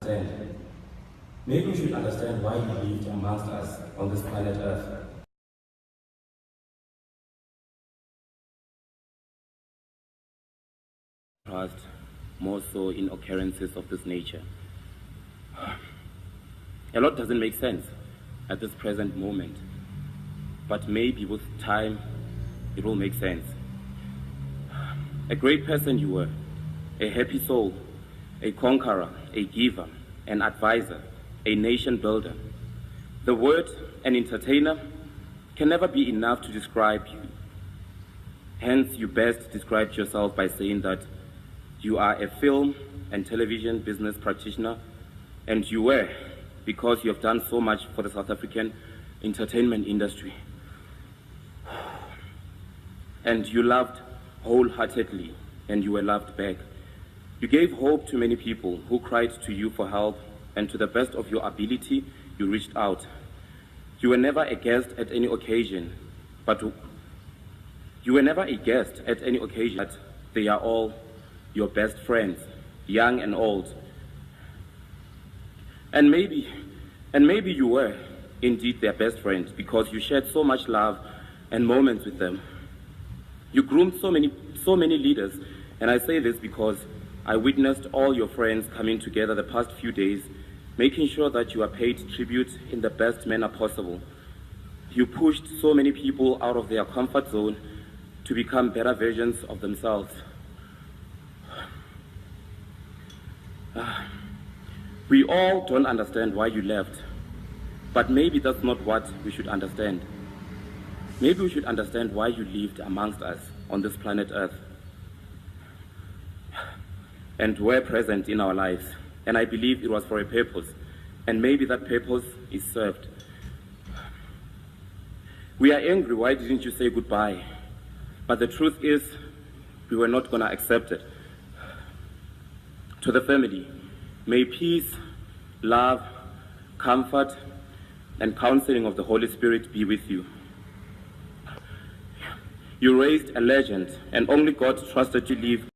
understand. Maybe we should understand why he lived amongst us on this planet Earth. Trust more so in occurrences of this nature. A lot doesn't make sense at this present moment, but maybe with time it will make sense. A great person you were, a happy soul, a conqueror, a giver, an advisor, a nation builder. The word an entertainer can never be enough to describe you. Hence, you best described yourself by saying that you are a film and television business practitioner, and you were, because you have done so much for the South African entertainment industry. And you loved wholeheartedly, and you were loved back. You gave hope to many people who cried to you for help, and to the best of your ability, you reached out. You were never a guest at any occasion, but they are all your best friends, young and old. And maybe you were indeed their best friend because you shared so much love and moments with them. You groomed so many leaders, and I say this because I witnessed all your friends coming together the past few days, making sure that you are paid tribute in the best manner possible. You pushed so many people out of their comfort zone to become better versions of themselves. We all don't understand why you left, but maybe that's not what we should understand. Maybe we should understand why you lived amongst us on this planet Earth and were present in our lives. And I believe it was for a purpose, and maybe that purpose is served. We are angry, why didn't you say goodbye? But the truth is, we were not going to accept it. To the family, may peace, love, comfort, and counseling of the Holy Spirit be with you. You raised a legend, and only God trusted you live